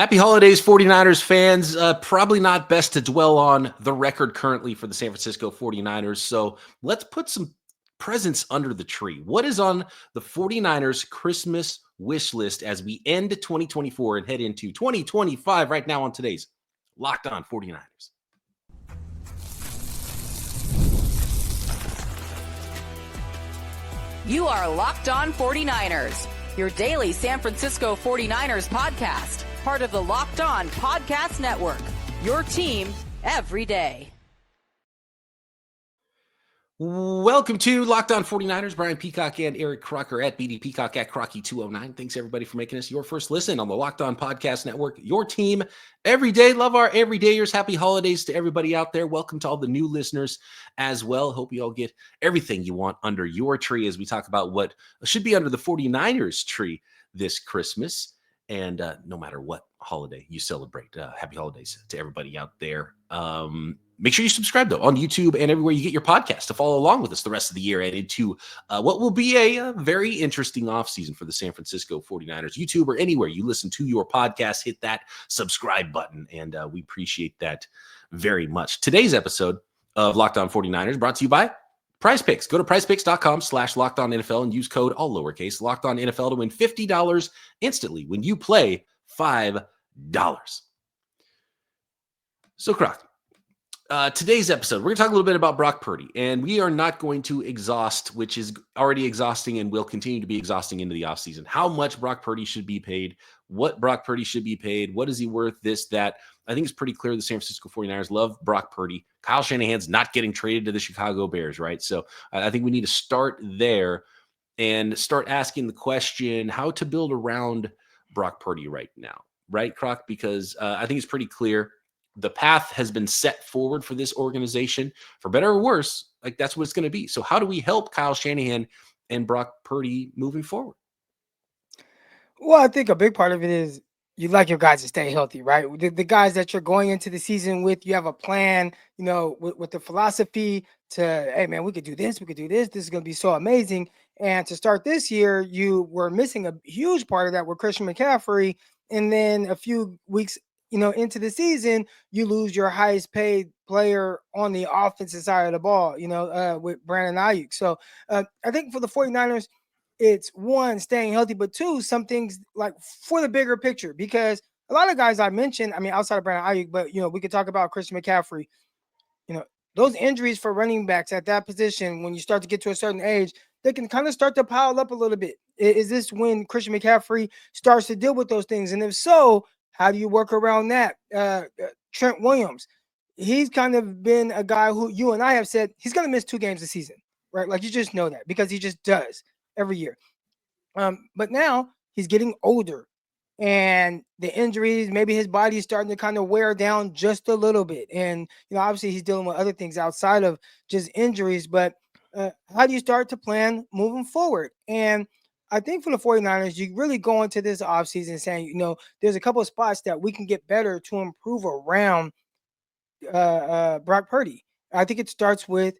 Happy holidays, 49ers fans. Probably not best to dwell on the record currently for the San Francisco 49ers. So let's put some presents under the tree. What is on the 49ers Christmas wish list as we end 2024 and head into 2025 right now on today's Locked On 49ers? You are Locked On 49ers, your daily San Francisco 49ers podcast. Part of the Locked On Podcast Network, your team every day. Welcome to Locked On 49ers. Brian Peacock and Eric Crocker at BD Peacock at Crocky209. Thanks, everybody, for making us your first listen on the Locked On Podcast Network, your team every day. Love our everydayers. Happy holidays to everybody out there. Welcome to all the new listeners as well. Hope you all get everything you want under your tree as we talk about what should be under the 49ers tree this Christmas. And no matter what holiday you celebrate, happy holidays to everybody out there. Make sure you subscribe, though, on YouTube and everywhere you get your podcast to follow along with us the rest of the year and into what will be a very interesting offseason for the San Francisco 49ers. YouTube or anywhere you listen to your podcast, hit that subscribe button, and we appreciate that very much. Today's episode of Locked On 49ers brought to you by Prize Picks. Go to prizepicks.com/LockedOnNFL and use code all lowercase LockedOnNFL to win $50 instantly when you play $5. So, Croc, today's episode, we're going to talk a little bit about Brock Purdy, and we are not going to exhaust, which is already exhausting and will continue to be exhausting into the offseason, how much Brock Purdy should be paid, what Brock Purdy should be paid, what is he worth, this, that. I think it's pretty clear the San Francisco 49ers love Brock Purdy. Kyle Shanahan's not getting traded to the Chicago Bears, right? So I think we need to start there and start asking the question how to build around Brock Purdy right now, right, Croc? Because I think it's pretty clear the path has been set forward for this organization, for better or worse. Like, that's what it's going to be. So how do we help Kyle Shanahan and Brock Purdy moving forward? Well, I think a big part of it is you like your guys to stay healthy, right? The guys that you're going into the season with, you have a plan, with the philosophy to, hey, man, we could do this, this is going to be so amazing. And to start this year, you were missing a huge part of that with Christian McCaffrey. And then a few weeks, into the season, you lose your highest paid player on the offensive side of the ball, with Brandon Ayuk. So I think for the 49ers, it's one, staying healthy, but two, some things like for the bigger picture, because a lot of guys I mentioned, outside of Brandon Ayuk, but, we could talk about Christian McCaffrey, those injuries for running backs at that position, when you start to get to a certain age, they can kind of start to pile up a little bit. Is this when Christian McCaffrey starts to deal with those things? And if so, how do you work around that? Trent Williams, he's kind of been a guy who you and I have said he's going to miss 2 games this season, right? Like, you just know that because he just does every year. But now he's getting older, and the injuries, maybe his body is starting to kind of wear down just a little bit. And, obviously he's dealing with other things outside of just injuries, but how do you start to plan moving forward? And I think for the 49ers, you really go into this offseason saying, there's a couple of spots that we can get better to improve around Brock Purdy. I think it starts with,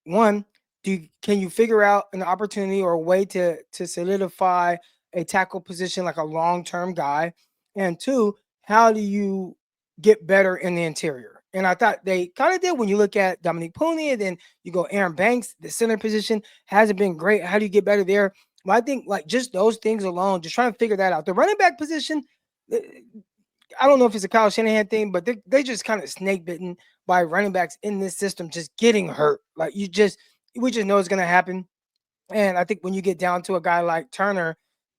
one, can you figure out an opportunity or a way to solidify a tackle position, like a long-term guy? And two, how do you get better in the interior? And I thought they kind of did when you look at Dominique Puni, and then you go Aaron Banks, the center position hasn't been great. How do you get better there? Well, I think like just those things alone, just trying to figure that out. The running back position, I don't know if it's a Kyle Shanahan thing, but they just kind of snake bitten by running backs in this system just getting hurt. Like, we just know it's going to happen. And I think when you get down to a guy like Turner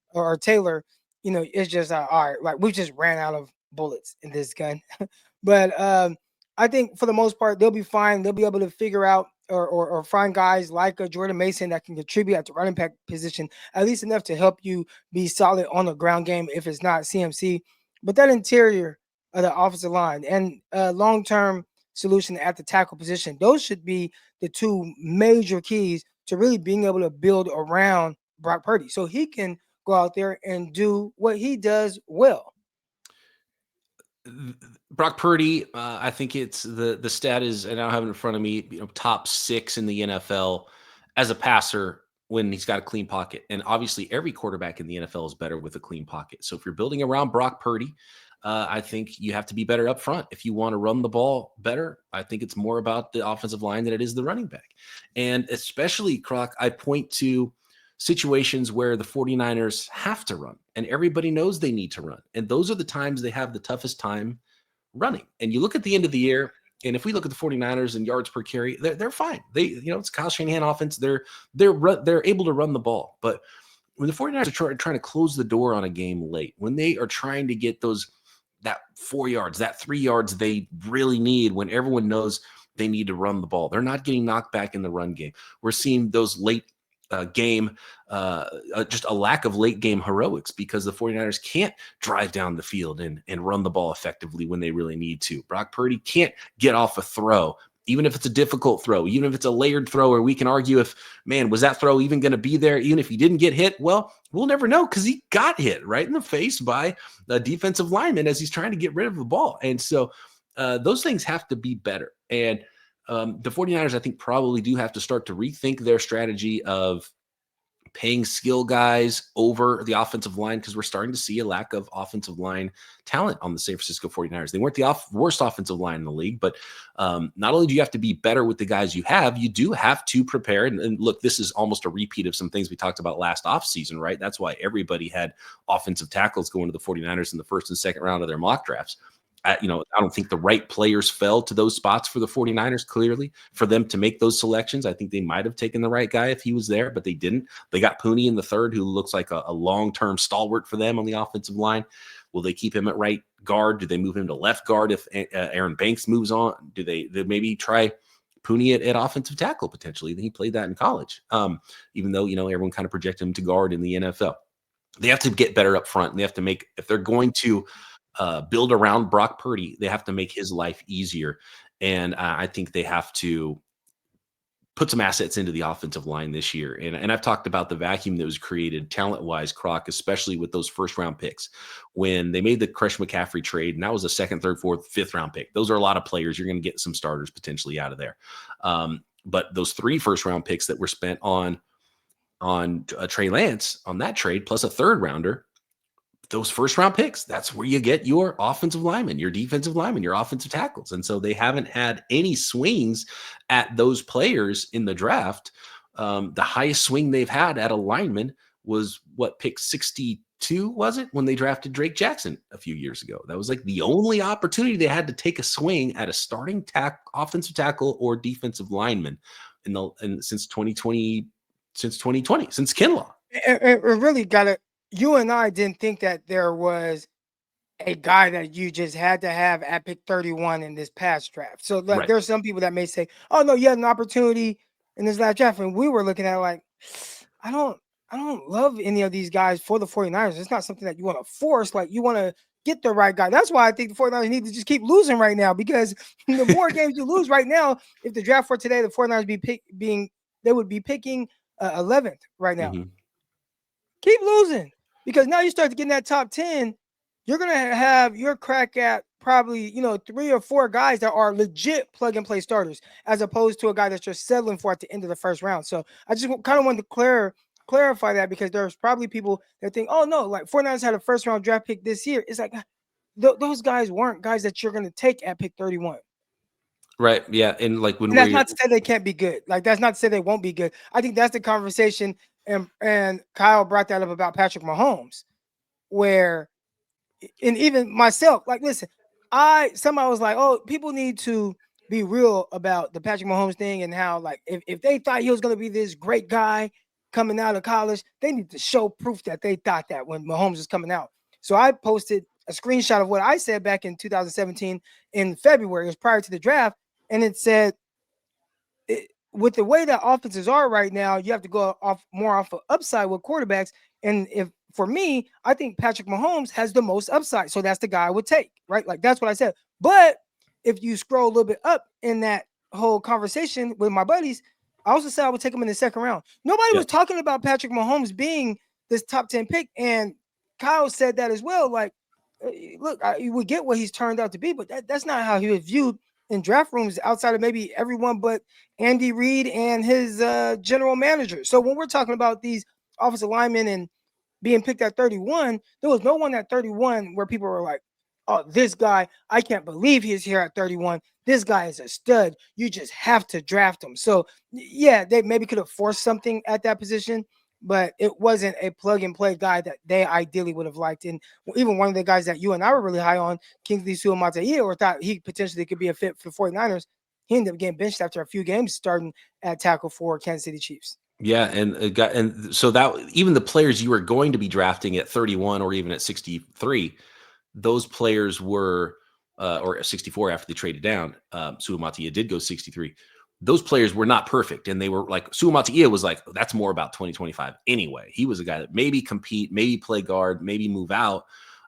or Taylor, it's just all right, like, we just ran out of bullets in this gun. But I think for the most part, they'll be fine. They'll be able to figure out or find guys like Jordan Mason that can contribute at the running back position, at least enough to help you be solid on the ground game if it's not CMC. But that interior of the offensive line and long-term solution at the tackle position, those should be the 2 major keys to really being able to build around Brock Purdy so he can go out there and do what he does well. Brock Purdy, I think it's the stat is, and I don't have it in front of me, top 6 in the NFL as a passer when he's got a clean pocket. And obviously every quarterback in the NFL is better with a clean pocket. So if you're building around Brock Purdy, I think you have to be better up front. If you want to run the ball better, I think it's more about the offensive line than it is the running back. And especially, Croc, I point to situations where the 49ers have to run and everybody knows they need to run. And those are the times they have the toughest time running. And you look at the end of the year, and if we look at the 49ers and yards per carry, they're fine. It's Kyle Shanahan offense. They're able to run the ball. But when the 49ers are trying to close the door on a game late, when they are trying to get that 4 yards, that 3 yards they really need, when everyone knows they need to run the ball, they're not getting knocked back in the run game. We're seeing those late game, just a lack of late game heroics because the 49ers can't drive down the field and run the ball effectively when they really need to. Brock Purdy can't get off a throw, even if it's a difficult throw, even if it's a layered throw where we can argue if, man, was that throw even going to be there? Even if he didn't get hit, well, we'll never know because he got hit right in the face by a defensive lineman as he's trying to get rid of the ball. And so those things have to be better. And the 49ers, I think, probably do have to start to rethink their strategy of paying skill guys over the offensive line because we're starting to see a lack of offensive line talent on the San Francisco 49ers. They weren't the worst offensive line in the league, but not only do you have to be better with the guys you have, you do have to prepare. And look, this is almost a repeat of some things we talked about last offseason, right? That's why everybody had offensive tackles going to the 49ers in the first and second round of their mock drafts. I don't think the right players fell to those spots for the 49ers, clearly, for them to make those selections. I think they might have taken the right guy if he was there, but they didn't. They got Pooney in the third, who looks like a long-term stalwart for them on the offensive line. Will they keep him at right guard? Do they move him to left guard if Aaron Banks moves on? Do they maybe try Pooney at offensive tackle potentially? He played that in college, even though, everyone kind of projected him to guard in the NFL. They have to get better up front, and they have to make, if they're going to build around Brock Purdy, they have to make his life easier. And I think they have to put some assets into the offensive line this year. And I've talked about the vacuum that was created talent-wise, Croc, especially with those first-round picks. When they made the Christian McCaffrey trade, and that was a second, third, fourth, fifth-round pick. Those are a lot of players. You're going to get some starters potentially out of there. But those 3 first-round picks that were spent on Trey Lance on that trade, plus a third-rounder, those first round picks, that's where you get your offensive linemen, your defensive linemen, your offensive tackles. And so they haven't had any swings at those players in the draft. The highest swing they've had at a lineman was pick 62, was it, when they drafted Drake Jackson a few years ago? That was like the only opportunity they had to take a swing at a starting offensive tackle or defensive lineman since 2020, since Kinlaw. It really got to. You and I didn't think that there was a guy that you just had to have at pick 31 in this past draft. So Right. There's some people that may say, oh no, you had an opportunity in this last draft. And we were looking at like, I don't love any of these guys for the 49ers. It's not something that you want to force. Like, you want to get the right guy. That's why I think the 49ers need to just keep losing right now, because the more games you lose right now, if the draft for today, the 49ers they would be picking 11th right now. Mm-hmm. Keep losing. Because now you start to get in that top 10, you're going to have your crack at probably, 3 or 4 guys that are legit plug-and-play starters, as opposed to a guy that's just settling for at the end of the first round. So I just kind of wanted to clarify that, because there's probably people that think, oh, no, like 49ers had a first-round draft pick this year. It's like those guys weren't guys that you're going to take at pick 31. Right. Yeah. And like that's not to say they can't be good. Like, that's not to say they won't be good. I think that's the conversation. And Kyle brought that up about Patrick Mahomes, and even myself, like, listen, somebody was like, oh, people need to be real about the Patrick Mahomes thing, and how, like, if they thought he was going to be this great guy coming out of college, they need to show proof that they thought that when Mahomes was coming out. So I posted a screenshot of what I said back in 2017 in February. It was prior to the draft. And it said, with the way that offenses are right now, you have to go more off of upside with quarterbacks. And for me, I think Patrick Mahomes has the most upside. So that's the guy I would take, right? Like, that's what I said. But if you scroll a little bit up in that whole conversation with my buddies, I also said I would take him in the second round. Nobody was talking about Patrick Mahomes being this top 10 pick. And Kyle said that as well. Like, look, you would get what he's turned out to be, but that's not how he was viewed in draft rooms outside of maybe everyone but Andy Reid and his general manager. So when we're talking about these offensive linemen and being picked at 31, there was no one at 31 where people were like, oh, this guy, I can't believe he's here at 31. This guy is a stud. You just have to draft him. So, yeah, they maybe could have forced something at that position, but it wasn't a plug-and-play guy that they ideally would have liked. And even one of the guys that you and I were really high on, Kingsley Suamataia, or thought he potentially could be a fit for the 49ers, he ended up getting benched after a few games starting at tackle for Kansas City Chiefs. Yeah, and so that even the players you were going to be drafting at 31 or even at 63, those players were or 64 after they traded down. Suamataia did go 63. Those players were not perfect, and they were like Suamataia was like, that's more about 2025 anyway. He was a guy that maybe compete, maybe play guard, maybe move out,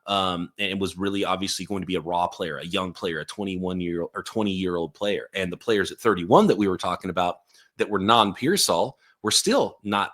and was really obviously going to be a raw player, a young player, a 21-year or 20-year-old player. And the players at 31 that we were talking about that were non-Pearsall were still not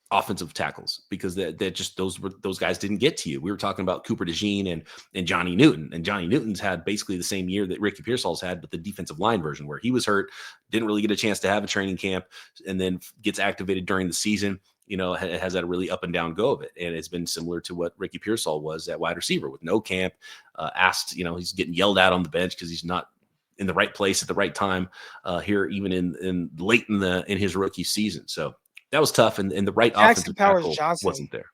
offensive tackles because that just those guys didn't get to you. We were talking about Cooper DeJean and Johnny Newton, and Johnny Newton's had basically the same year that Ricky Pearsall's had, but the defensive line version where he was hurt, didn't really get a chance to have a training camp, and then gets activated during the season. Has had a really up and down go of it, and it's been similar to what Ricky Pearsall was at wide receiver with no camp. He's getting yelled at on the bench because he's not in the right place at the right time here, even in late in his rookie season. So that was tough, and the right Jackson offensive Powers tackle Johnson wasn't there.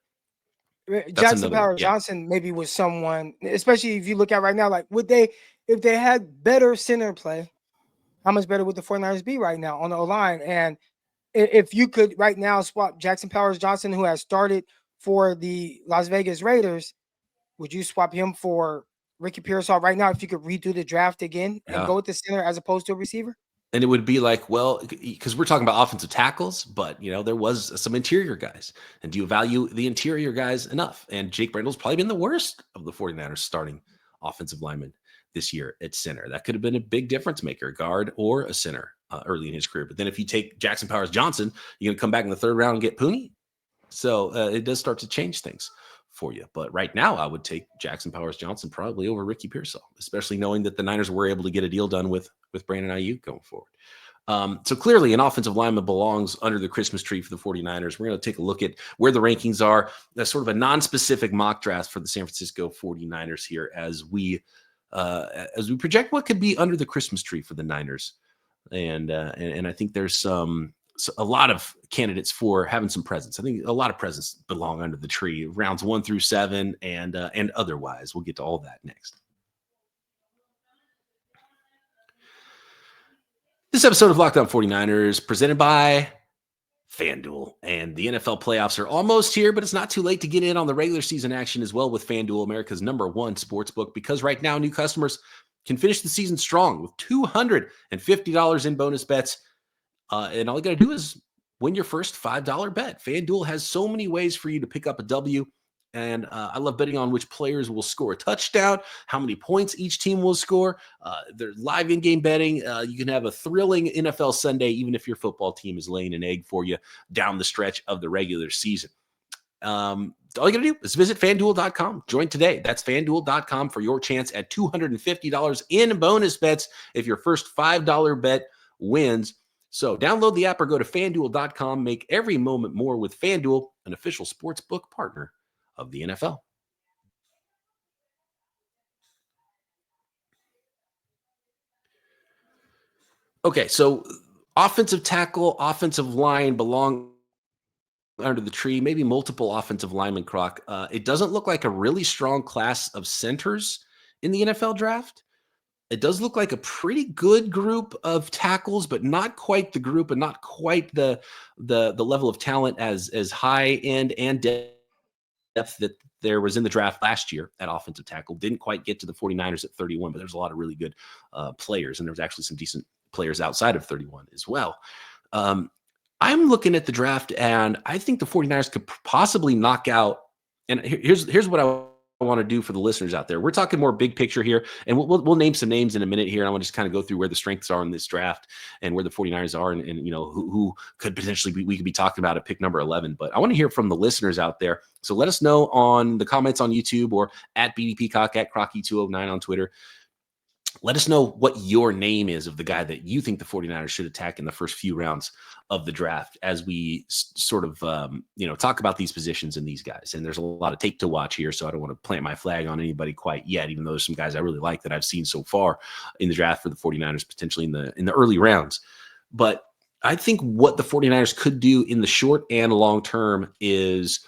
Jackson Powers Johnson maybe was someone, especially if you look at right now, like if they had better center play, how much better would the 49ers be right now on the O-line? And if you could right now swap Jackson Powers Johnson, who has started for the Las Vegas Raiders, would you swap him for Ricky Pearsall right now if you could redo the draft again and go with the center as opposed to a receiver? And it would be like, well, because we're talking about offensive tackles, but there was some interior guys. And do you value the interior guys enough? And Jake Brendle's probably been the worst of the 49ers starting offensive lineman this year at center. That could have been a big difference maker, guard or a center early in his career. But then if you take Jackson Powers Johnson, you're going to come back in the third round and get Pooney. So it does start to change things for you. But right now, I would take Jackson Powers Johnson probably over Ricky Pearsall, especially knowing that the Niners were able to get a deal done with Brandon Ayuk going forward. So clearly an offensive lineman belongs under the Christmas tree for the 49ers. We're going to take a look at where the rankings are. That's sort of a non-specific mock draft for the San Francisco 49ers here as we project what could be under the Christmas tree for the Niners. And I think there's a lot of candidates for having some presents. I think a lot of presents belong under the tree, rounds 1 through 7 and otherwise. We'll get to all that next. This episode of Locked On 49ers presented by FanDuel, and the NFL playoffs are almost here, but it's not too late to get in on the regular season action as well with FanDuel, America's #1 sportsbook, because right now new customers can finish the season strong with $250 in bonus bets. And all you got to do is win your first $5 bet. FanDuel has so many ways for you to pick up a W. And I love betting on which players will score a touchdown, how many points each team will score. There's live in-game betting. You can have a thrilling NFL Sunday, even if your football team is laying an egg for you down the stretch of the regular season. All you got to do is visit FanDuel.com. Join today. That's FanDuel.com for your chance at $250 in bonus bets if your first $5 bet wins. So download the app or go to FanDuel.com. Make every moment more with FanDuel, an official sportsbook partner of the NFL. Okay, so offensive tackle, offensive line belong under the tree, maybe multiple offensive linemen, Croc. It doesn't look like a really strong class of centers in the NFL draft. It does look like a pretty good group of tackles, but not quite the group and not quite the level of talent as high end and depth that there was in the draft last year at offensive tackle. Didn't quite get to the 49ers at 31, but there's a lot of really good players, and there's actually some decent players outside of 31 as well. I'm looking at the draft, and I think the 49ers could possibly knock out, and here's what I want to do for the listeners out there. We're talking more big picture here, and we'll name some names in a minute here. I want to just kind of go through where the strengths are in this draft and where the 49ers are, and who could potentially we could be talking about at pick number 11. But I want to hear from the listeners out there. So let us know on the comments on YouTube or at BD Peacock, at Crocky209 on Twitter. let us know what your name is of the guy that you think the 49ers should attack in the first few rounds of the draft as we sort of, talk about these positions and these guys. And there's a lot of tape to watch here, so I don't want to plant my flag on anybody quite yet, even though there's some guys I really like that I've seen so far in the draft for the 49ers, potentially in the early rounds. But I think what the 49ers could do in the short and long term is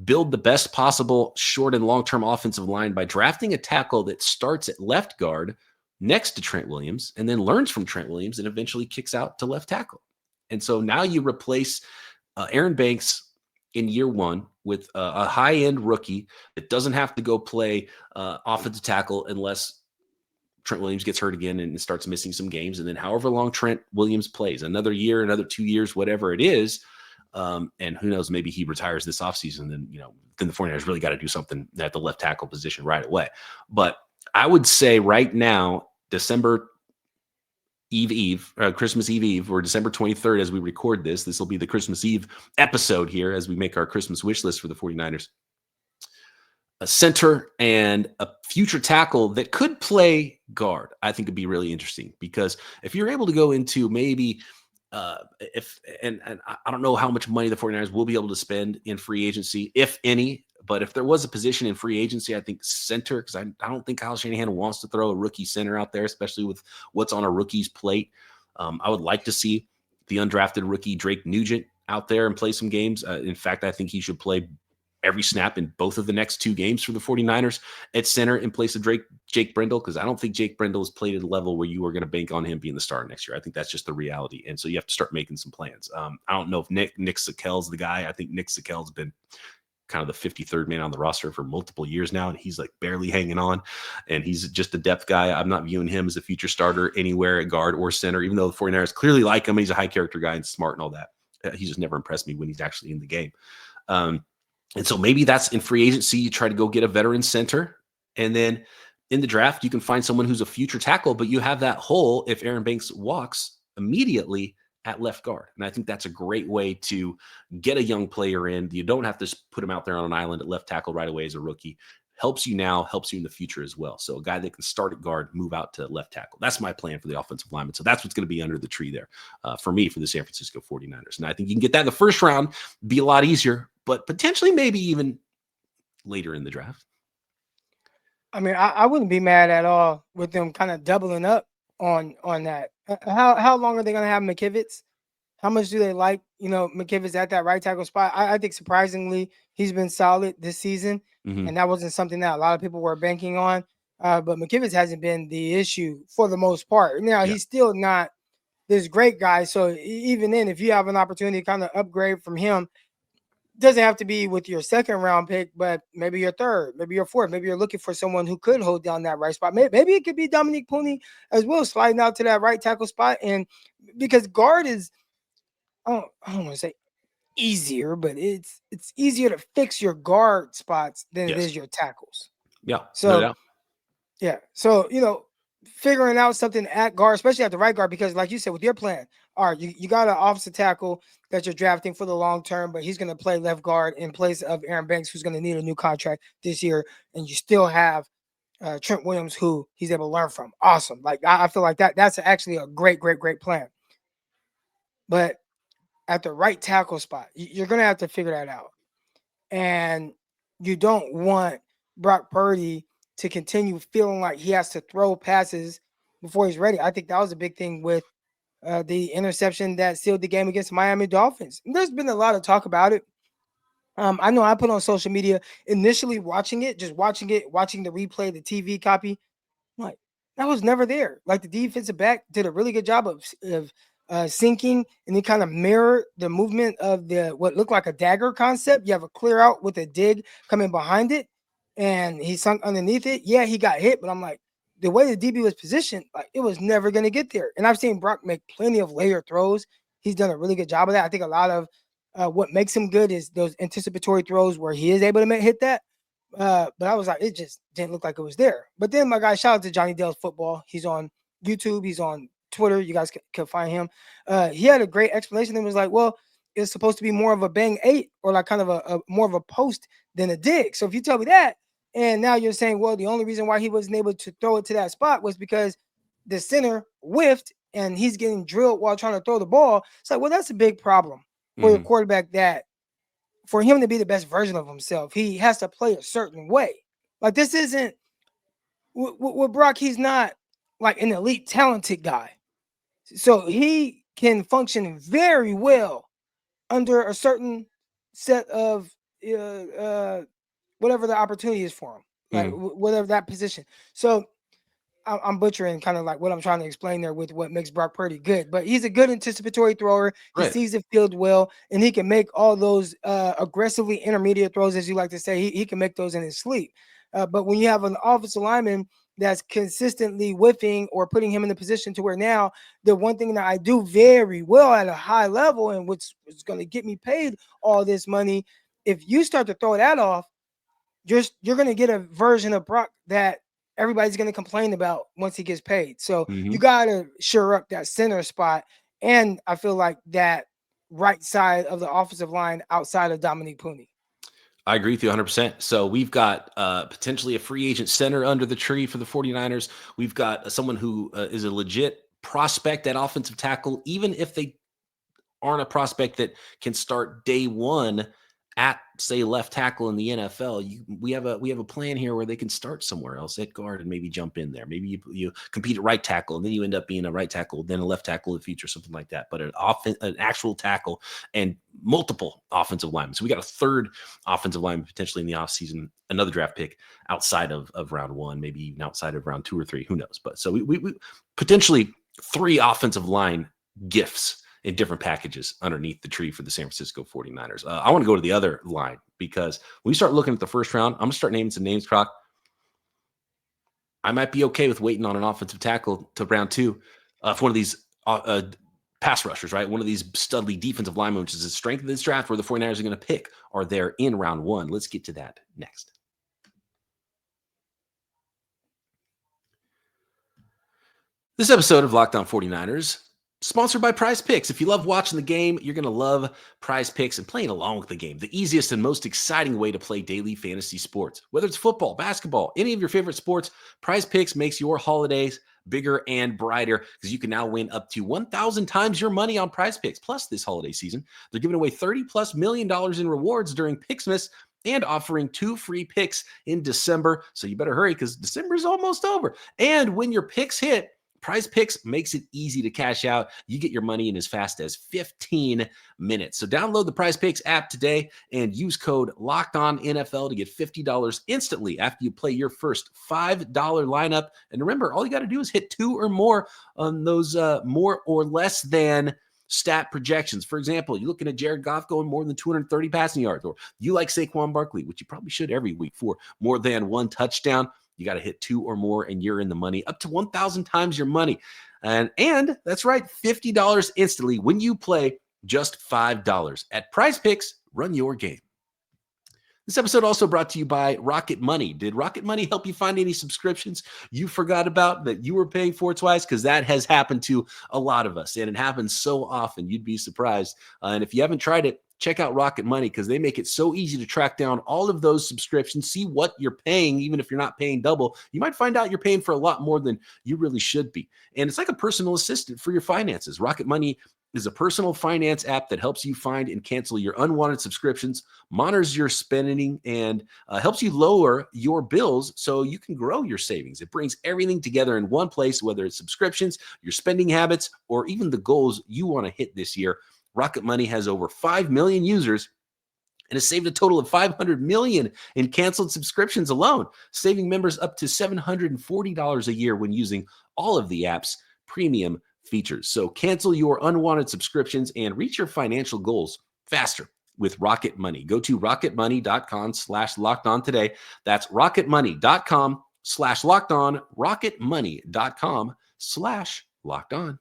build the best possible short and long-term offensive line by drafting a tackle that starts at left guard next to Trent Williams and then learns from Trent Williams and eventually kicks out to left tackle. And so now you replace Aaron Banks in year one with a high-end rookie that doesn't have to go play offensive tackle unless Trent Williams gets hurt again and starts missing some games. And then however long Trent Williams plays, another year, another 2 years, whatever it is, and who knows, maybe he retires this offseason. Then the 49ers really got to do something at the left tackle position right away. But I would say right now, December Christmas Eve, or December 23rd, as we record this will be the Christmas Eve episode here as we make our Christmas wish list for the 49ers. A center and a future tackle that could play guard, I think would be really interesting, because if you're able to go into maybe and I don't know how much money the 49ers will be able to spend in free agency, if any, but if there was a position in free agency, I think center, because I don't think Kyle Shanahan wants to throw a rookie center out there, especially with what's on a rookie's plate. I would like to see the undrafted rookie Drake Nugent out there and play some games. In fact, I think he should play every snap in both of the next 2 games for the 49ers at center in place of Jake Brendel, because I don't think Jake Brendel is played at a level where you are going to bank on him being the starter next year. I think that's just the reality. And so you have to start making some plans. I don't know if Nick Sakel's the guy. I think Nick Sakel's been kind of the 53rd man on the roster for multiple years now, and he's like barely hanging on, and he's just a depth guy. I'm not viewing him as a future starter anywhere at guard or center, even though the 49ers clearly like him. He's a high character guy and smart and all that. He's just never impressed me when he's actually in the game. And so maybe that's in free agency. You try to go get a veteran center, and then in the draft, you can find someone who's a future tackle, but you have that hole if Aaron Banks walks immediately at left guard. And I think that's a great way to get a young player in. You don't have to put him out there on an island at left tackle right away as a rookie. Helps you now, helps you in the future as well. So a guy that can start at guard, move out to left tackle. That's my plan for the offensive lineman. So that's what's going to be under the tree there for me, for the San Francisco 49ers. And I think you can get that in the first round, be a lot easier, but potentially maybe even later in the draft. I mean, I wouldn't be mad at all with them kind of doubling up on that. How long are they going to have McKivitz? How much do they like, McKivitz at that right tackle spot? I think surprisingly, he's been solid this season. Mm-hmm. And that wasn't something that a lot of people were banking on. But McKivitz hasn't been the issue for the most part. Now, He's still not this great guy. So even then, if you have an opportunity to kind of upgrade from him, doesn't have to be with your second round pick, but maybe your third, maybe your fourth. Maybe you're looking for someone who could hold down that right spot. Maybe it could be Dominique Pooney as well, sliding out to that right tackle spot. And because guard is, I don't want to say easier, but it's easier to fix your guard spots than it is your tackles. Yeah. So, no doubt. Yeah. So, figuring out something at guard, especially at the right guard, because like you said, with your plan, all right, you got an offensive tackle that you're drafting for the long term, but he's going to play left guard in place of Aaron Banks, who's going to need a new contract this year. And you still have Trent Williams, who he's able to learn from. Awesome. Like, I feel like that's actually a great plan. But at the right tackle spot, you're going to have to figure that out. And you don't want Brock Purdy to continue feeling like he has to throw passes before he's ready. I think that was a big thing with the interception that sealed the game against the Miami Dolphins. And there's been a lot of talk about it. I know I put on social media initially watching the replay, the TV copy. I'm like, that was never there. Like, the defensive back did a really good job of sinking, and he kind of mirrored the movement of what looked like a dagger concept. You have a clear out with a dig coming behind it, and he sunk underneath it. Yeah, he got hit, but I'm like, the way the DB was positioned, like, it was never going to get there. And I've seen Brock make plenty of layer throws. He's done a really good job of that. I think a lot of what makes him good is those anticipatory throws where he is able to hit that. But I was like, it just didn't look like it was there. But then my guy, shout out to Johnny Dale's Football. He's on YouTube. He's on Twitter. You guys can find him. He had a great explanation. It was like, well, it's supposed to be more of a bang 8, or like kind of a more of a post than a dig. So if you tell me that, and now you're saying, well, the only reason why he wasn't able to throw it to that spot was because the center whiffed and he's getting drilled while trying to throw the ball. It's like, well, that's a big problem for your quarterback, that for him to be the best version of himself, he has to play a certain way. Like, this isn't with Brock, he's not like an elite talented guy. So he can function very well under a certain set of whatever the opportunity is for him, like whatever that position. So I'm butchering kind of like what I'm trying to explain there with what makes Brock Purdy good, but he's a good anticipatory thrower. He sees the field well, and he can make all those aggressively intermediate throws, as you like to say. He can make those in his sleep. But when you have an offensive lineman that's consistently whiffing or putting him in the position to where now the one thing that I do very well at a high level and which is going to get me paid all this money, if you start to throw that off, you're going to get a version of Brock that everybody's going to complain about once he gets paid. So you got to shore up that center spot. And I feel like that right side of the offensive line outside of Dominique Pooney. I agree with you 100%. So we've got potentially a free agent center under the tree for the 49ers. We've got someone who is a legit prospect at offensive tackle, even if they aren't a prospect that can start day one at, say, left tackle in the NFL. We have a plan here where they can start somewhere else at guard and maybe jump in there. Maybe you compete at right tackle and then you end up being a right tackle, then a left tackle in the future, something like that. But an actual tackle and multiple offensive linemen. So we got a third offensive lineman potentially in the offseason, another draft pick outside of round one, maybe even outside of round 2 or 3, who knows. But so we potentially 3 offensive line gifts in different packages underneath the tree for the San Francisco 49ers. I want to go to the other line because when we start looking at the first round, I'm going to start naming some names, Croc. I might be okay with waiting on an offensive tackle to round 2 for one of these pass rushers, right? One of these studly defensive linemen, which is the strength of this draft where the 49ers are going to pick, are there in round 1. Let's get to that next. This episode of Locked On 49ers sponsored by Prize Picks. If you love watching the game, you're going to love Prize Picks and playing along with the game. The easiest and most exciting way to play daily fantasy sports. Whether it's football, basketball, any of your favorite sports, Prize Picks makes your holidays bigger and brighter because you can now win up to 1,000 times your money on Prize Picks. Plus, this holiday season, they're giving away $30+ million in rewards during Picksmas and offering 2 free picks in December. So you better hurry because December is almost over. And when your picks hit, Prize Picks makes it easy to cash out. You get your money in as fast as 15 minutes. So download the Prize Picks app today and use code LOCKEDONNFL to get $50 instantly after you play your first $5 lineup. And remember, all you got to do is hit 2 or more on those more or less than stat projections. For example, you're looking at Jared Goff going more than 230 passing yards, or you like Saquon Barkley, which you probably should every week, for more than 1 touchdown. You got to hit 2 or more and you're in the money, up to 1,000 times your money. And that's right, $50 instantly when you play just $5. At Prize Picks, run your game. This episode also brought to you by Rocket Money. Did Rocket Money help you find any subscriptions you forgot about that you were paying for twice? Because that has happened to a lot of us, and it happens so often, you'd be surprised. And if you haven't tried it, check out Rocket Money because they make it so easy to track down all of those subscriptions, see what you're paying, even if you're not paying double. You might find out you're paying for a lot more than you really should be. And it's like a personal assistant for your finances. Rocket Money is a personal finance app that helps you find and cancel your unwanted subscriptions, monitors your spending, and helps you lower your bills so you can grow your savings. It brings everything together in one place, whether it's subscriptions, your spending habits, or even the goals you want to hit this year. Rocket Money has over 5 million users and has saved a total of $500 million in canceled subscriptions alone, saving members up to $740 a year when using all of the app's premium features. So cancel your unwanted subscriptions and reach your financial goals faster with Rocket Money. Go to rocketmoney.com/lockedon today. That's rocketmoney.com/lockedon, rocketmoney.com/lockedon.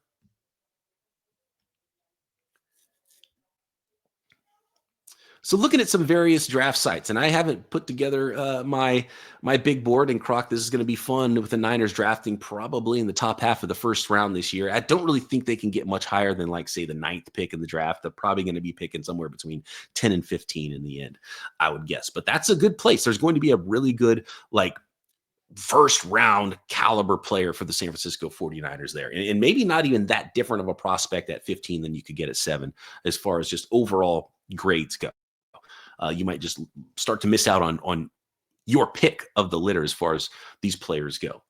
So looking at some various draft sites, and I haven't put together my big board, and Croc, this is going to be fun with the Niners drafting probably in the top half of the first round this year. I don't really think they can get much higher than, like, say, the 9th pick in the draft. They're probably going to be picking somewhere between 10 and 15 in the end, I would guess. But that's a good place. There's going to be a really good, like, first round caliber player for the San Francisco 49ers there. And maybe not even that different of a prospect at 15 than you could get at 7 as far as just overall grades go. You might just start to miss out on your pick of the litter as far as these players go.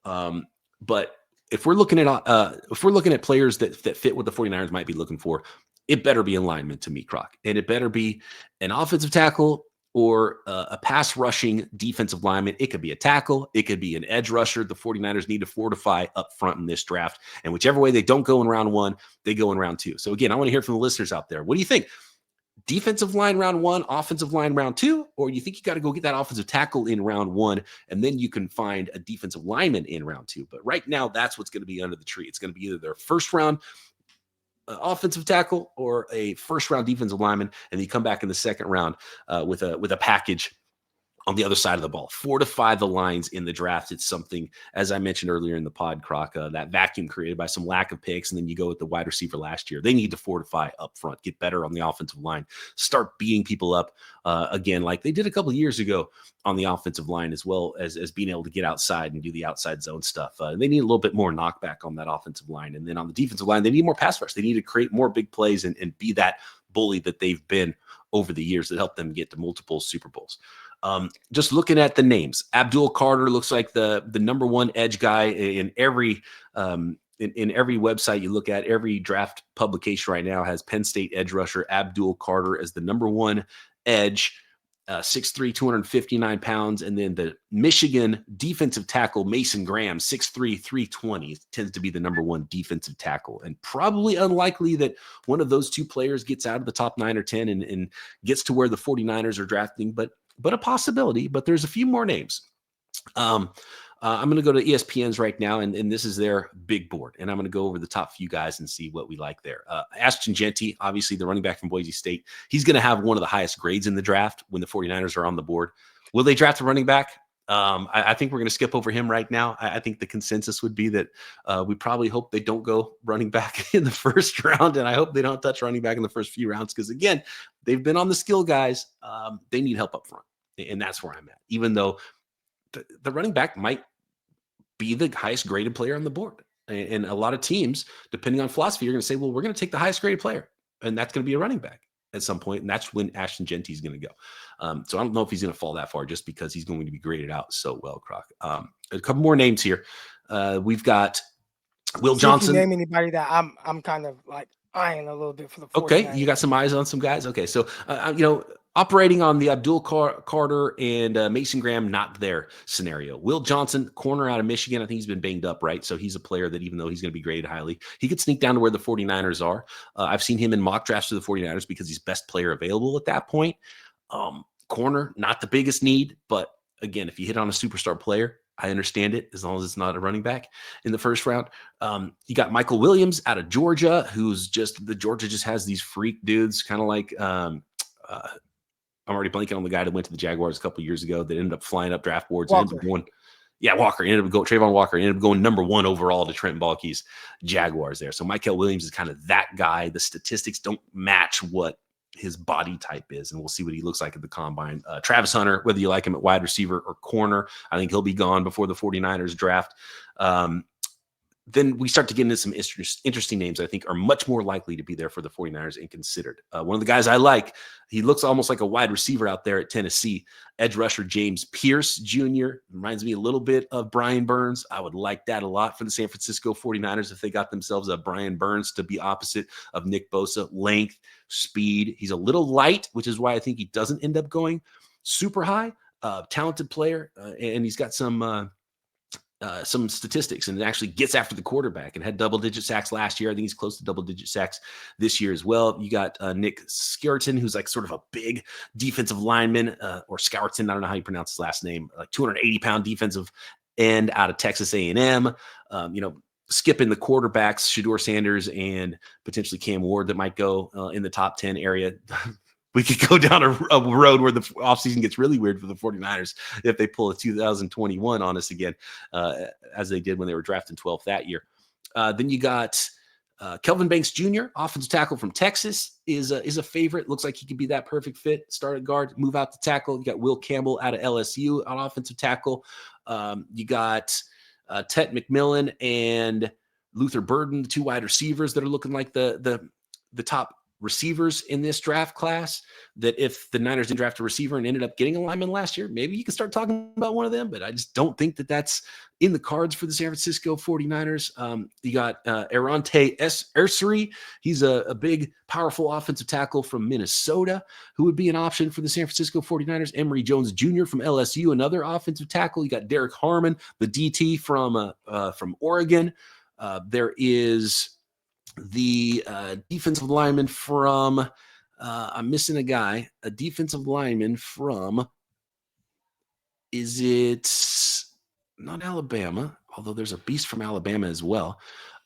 But if we're looking at players that fit what the 49ers might be looking for, it better be in lineman to me, Croc. And it better be an offensive tackle or a pass rushing defensive lineman. It could be a tackle. It could be an edge rusher. The 49ers need to fortify up front in this draft. And whichever way they don't go in round 1, they go in round 2. So again, I want to hear from the listeners out there. What do you think? Defensive line round 1, offensive line round 2, or you think you got to go get that offensive tackle in round 1, and then you can find a defensive lineman in round 2. But right now, that's what's going to be under the tree. It's going to be either their first round offensive tackle or a first round defensive lineman, and you come back in the second round with a package on the other side of the ball. Fortify the lines in the draft. It's something, as I mentioned earlier in the pod, Croc, that vacuum created by some lack of picks, and then you go with the wide receiver last year. They need to fortify up front, get better on the offensive line, start beating people up again like they did a couple of years ago on the offensive line, as well as being able to get outside and do the outside zone stuff. They need a little bit more knockback on that offensive line. And then on the defensive line, they need more pass rush. They need to create more big plays and be that bully that they've been over the years that helped them get to multiple Super Bowls. Just looking at the names, Abdul Carter looks like the number 1 edge guy in every website you look at. Every draft publication right now has Penn State edge rusher Abdul Carter as the number 1 edge, 6'3", 259 pounds. And then the Michigan defensive tackle Mason Graham, 6'3", 320, tends to be the number 1 defensive tackle. And probably unlikely that one of those 2 players gets out of the top 9 or 10 and gets to where the 49ers are drafting, but a possibility. But there's a few more names. I'm going to go to ESPN's right now, and this is their big board. And I'm going to go over the top few guys and see what we like there. Ashton Jeanty, obviously the running back from Boise State. He's going to have one of the highest grades in the draft when the 49ers are on the board. Will they draft a running back? I think we're going to skip over him right now. I think the consensus would be that we probably hope they don't go running back in the first round, and I hope they don't touch running back in the first few rounds because, again, they've been on the skill guys. They need help up front, and that's where I'm at, even though the running back might be the highest graded player on the board. And a lot of teams, depending on philosophy, you're going to say, well, we're going to take the highest graded player, and that's going to be a running back at some point, and that's when Ashton Jeanty is going to go. So I don't know if he's going to fall that far just because he's going to be graded out so well, Croc. A couple more names here. We've got Will Johnson. Name anybody that I'm kind of like eyeing a little bit for the 49ers. Okay, you got some eyes on some guys. Okay, so operating on the Abdul Carter and Mason Graham, not their scenario. Will Johnson, corner out of Michigan. I think he's been banged up, right? So he's a player that even though he's going to be graded highly, he could sneak down to where the 49ers are. I've seen him in mock drafts to the 49ers because he's best player available at that point. Corner, not the biggest need, but again, if you hit on a superstar player, I understand it as long as it's not a running back in the first round. You got Michael Williams out of Georgia, who's Georgia just has these freak dudes, kind of like I'm already blanking on the guy that went to the Jaguars a couple of years ago that ended up flying up draft boards. Walker. And ended up going, Walker ended up going. Trayvon Walker ended up going number 1 overall to Trent Baalke's Jaguars there. So Michael Williams is kind of that guy. The statistics don't match what his body type is, and we'll see what he looks like at the combine. Travis Hunter, whether you like him at wide receiver or corner, I think he'll be gone before the 49ers draft. Then we start to get into some interesting names I think are much more likely to be there for the 49ers and considered. One of the guys I like, he looks almost like a wide receiver out there at Tennessee, edge rusher James Pierce Jr. Reminds me a little bit of Brian Burns. I would like that a lot for the San Francisco 49ers if they got themselves a Brian Burns to be opposite of Nick Bosa. Length, speed. He's a little light, which is why I think he doesn't end up going super high. Talented player, and he's got some statistics and it actually gets after the quarterback and had double-digit sacks last year. I think he's close to double-digit sacks this year as well. You got Nick Skirton, who's like sort of a big defensive lineman, or Scourton, I don't know how you pronounce his last name, like 280-pound defensive end out of Texas A&M. Skipping the quarterbacks, Shedeur Sanders and potentially Cam Ward that might go in the top 10 area. We could go down a road where the offseason gets really weird for the 49ers if they pull a 2021 on us again, as they did when they were drafting 12th that year. Then you got Kelvin Banks Jr., offensive tackle from Texas, is a favorite. Looks like he could be that perfect fit. Start at guard, move out to tackle. You got Will Campbell out of LSU on offensive tackle. You got Tet McMillan and Luther Burden, the two wide receivers that are looking like the top receivers in this draft class, that if the Niners didn't draft a receiver and ended up getting a lineman last year, maybe you can start talking about one of them, but I just don't think that that's in the cards for the San Francisco 49ers. You got Arante Ursary. He's a big, powerful offensive tackle from Minnesota who would be an option for the San Francisco 49ers. Emory Jones Jr. from LSU, another offensive tackle. You got Derek Harmon, the DT from Oregon. There is the defensive lineman from I'm missing a defensive lineman from, is it not Alabama, although there's a beast from Alabama as well.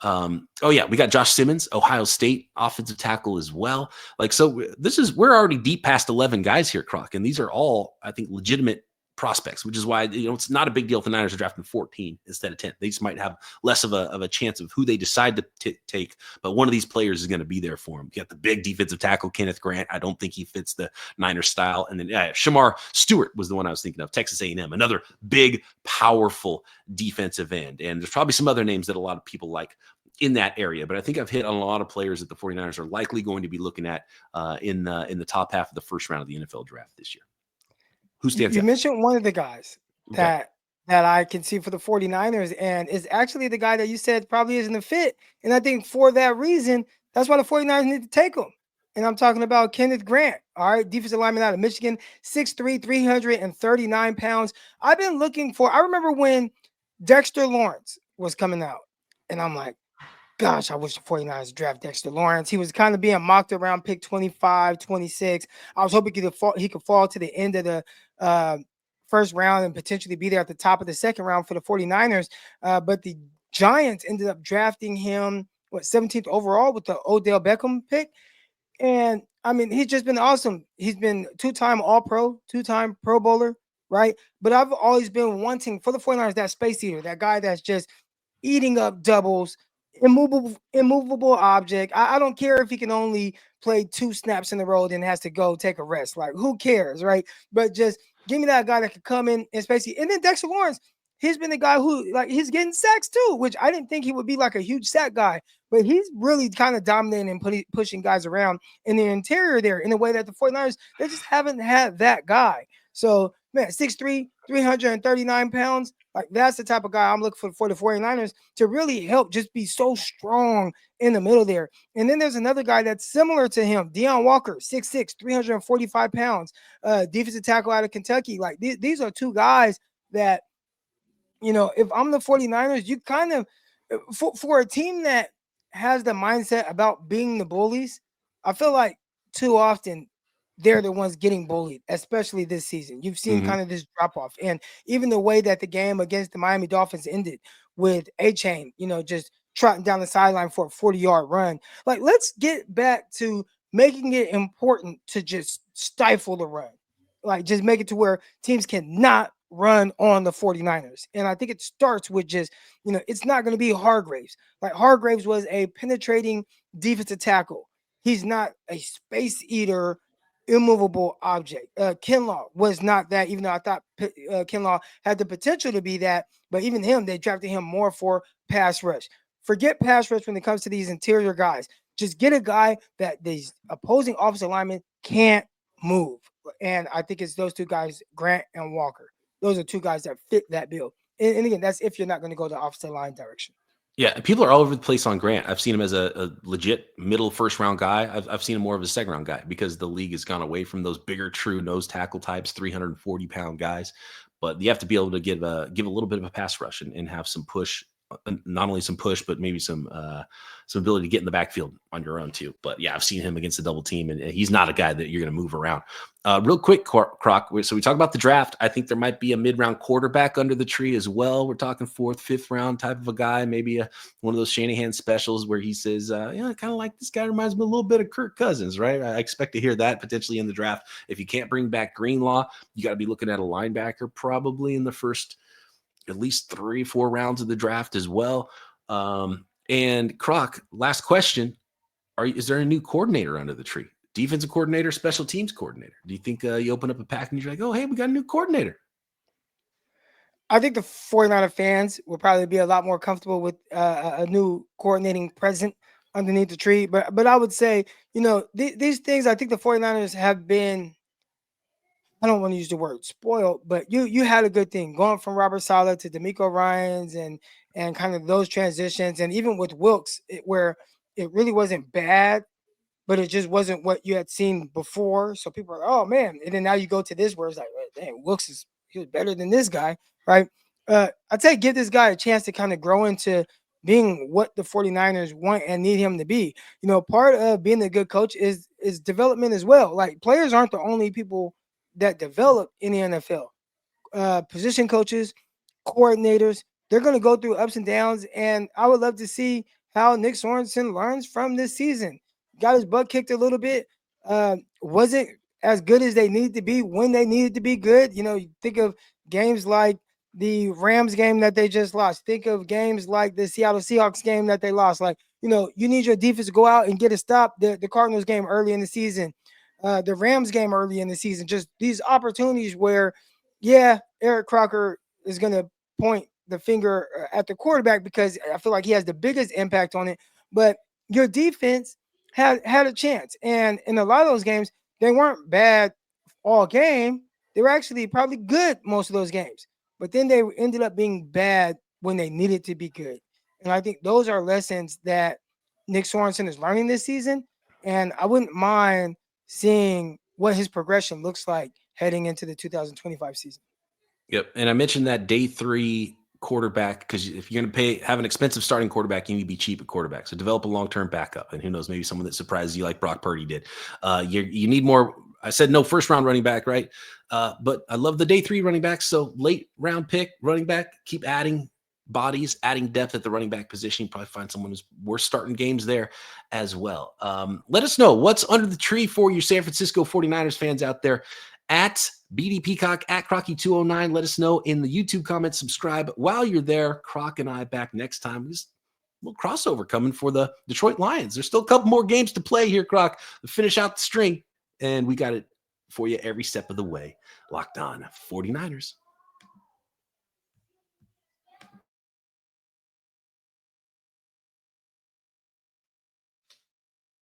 We got Josh Simmons, Ohio State offensive tackle as well. We're already deep past 11 guys here, Croc, and these are all, I think, legitimate prospects, which is why it's not a big deal if the Niners are drafting 14 instead of 10. They just might have less of a chance of who they decide to take, but one of these players is going to be there for them. You got the big defensive tackle Kenneth Grant. I don't think he fits the Niners style. And then Shamar Stewart was the one I was thinking of, Texas A&M, another big, powerful defensive end. And there's probably some other names that a lot of people like in that area, but I think I've hit on a lot of players that the 49ers are likely going to be looking at in the top half of the first round of the NFL draft this year. Who stands out? You mentioned one of the guys that I can see for the 49ers, and is actually the guy that you said probably isn't a fit. And I think for that reason, that's why the 49ers need to take him. And I'm talking about Kenneth Grant, all right, defensive lineman out of Michigan, 6'3", 339 pounds. I remember when Dexter Lawrence was coming out, and I'm like, gosh, I wish the 49ers draft Dexter Lawrence. He was kind of being mocked around pick 25, 26. I was hoping he could fall to the end of the first round and potentially be there at the top of the second round for the 49ers. But the Giants ended up drafting him, 17th overall with the Odell Beckham pick. And, I mean, he's just been awesome. He's been two-time All-Pro, two-time Pro Bowler, right? But I've always been wanting for the 49ers that space eater, that guy that's just eating up doubles, immovable object. I don't care if he can only play 2 snaps in a row and has to go take a rest. Like, who cares, right? But just give me that guy that could come in and spacey. And then Dexter Lawrence, he's been the guy who, like, he's getting sacks too, which I didn't think he would be like a huge sack guy, but he's really kind of dominating and pushing guys around in the interior there in a way that the 49ers, they just haven't had that guy. So, man, 6'3", 339 pounds, like, that's the type of guy I'm looking for the 49ers to really help just be so strong in the middle there. And then there's another guy that's similar to him, Deone Walker, 6'6", 345 pounds, defensive tackle out of Kentucky. Like, these are two guys that, if I'm the 49ers, you kind of, for a team that has the mindset about being the bullies, I feel like too often they're the ones getting bullied, especially this season. You've seen kind of this drop-off. And even the way that the game against the Miami Dolphins ended with A-Chain, just trotting down the sideline for a 40-yard run. Like, let's get back to making it important to just stifle the run. Like, just make it to where teams cannot run on the 49ers. And I think it starts with just, it's not going to be Hargraves. Like, Hargraves was a penetrating defensive tackle. He's not a space eater, immovable object. Kinlaw was not that, even though I thought Kinlaw had the potential to be that, but even him, they drafted him more for pass rush. Forget pass rush when it comes to these interior guys. Just get a guy that these opposing offensive linemen can't move. And I think it's those two guys, Grant and Walker. Those are two guys that fit that bill. And again, that's if you're not going to go the offensive line direction. Yeah, people are all over the place on Grant. I've seen him as a legit middle first round guy. I've seen him more of a second round guy because the league has gone away from those bigger true nose tackle types, 340-pound guys. But you have to be able to give a little bit of a pass rush and have some push, not only some push, but maybe some ability to get in the backfield on your own too. But yeah, I've seen him against a double team, and he's not a guy that you're going to move around. Real quick, Croc. So we talk about the draft. I think there might be a mid-round quarterback under the tree as well. We're talking 4th, 5th round type of a guy, maybe one of those Shanahan specials where he says, I kind of like this guy, reminds me a little bit of Kirk Cousins, right? I expect to hear that potentially in the draft. If you can't bring back Greenlaw, you got to be looking at a linebacker probably in the first at least 3-4 rounds of the draft as well. And Croc, last question. Is there a new coordinator under the tree? Defensive coordinator, special teams coordinator? Do you think you open up a pack and you're like, oh, hey, we got a new coordinator? I think the 49er fans will probably be a lot more comfortable with a new coordinating present underneath the tree. But I would say, these things, I think the 49ers have been, I don't want to use the word spoiled, but you had a good thing going from Robert Saleh to D'Amico Ryans and kind of those transitions. And even with Wilkes, where it really wasn't bad, but it just wasn't what you had seen before. So people are like, oh man. And then now you go to this where it's like, damn, he was better than this guy, right? I'd say give this guy a chance to kind of grow into being what the 49ers want and need him to be. Part of being a good coach is development as well. Like players aren't the only people that develop in the NFL. Position coaches, coordinators, they're going to go through ups and downs. And I would love to see how Nick Sorensen learns from this season. Got his butt kicked a little bit. Wasn't as good as they needed to be when they needed to be good. You think of games like the Rams game that they just lost. Think of games like the Seattle Seahawks game that they lost. Like, you need your defense to go out and get a stop. The Cardinals game early in the season, the Rams game early in the season, just these opportunities where, yeah, Eric Crocker is going to point the finger at the quarterback because I feel like he has the biggest impact on it. But your defense had a chance. And in a lot of those games, they weren't bad all game. They were actually probably good most of those games. But then they ended up being bad when they needed to be good. And I think those are lessons that Nick Sorensen is learning this season. And I wouldn't mind seeing what his progression looks like heading into the 2025 season. Yep. And I mentioned that day 3 quarterback, because if you're going to have an expensive starting quarterback, you need to be cheap at quarterback. So develop a long-term backup. And who knows, maybe someone that surprises you like Brock Purdy did. You need more. I said no first round running back, right? But I love the day 3 running back. So late round pick running back, keep adding bodies, adding depth at the running back position. You probably find someone who's worth starting games there as well. Let us know what's under the tree for you San Francisco 49ers fans out there. At BD Peacock, at Crocky209. Let us know in the YouTube comments. Subscribe while you're there. Croc and I back next time. Just a little crossover coming for the Detroit Lions. There's still a couple more games to play here, Croc, to finish out the string. And we got it for you every step of the way. Locked on 49ers.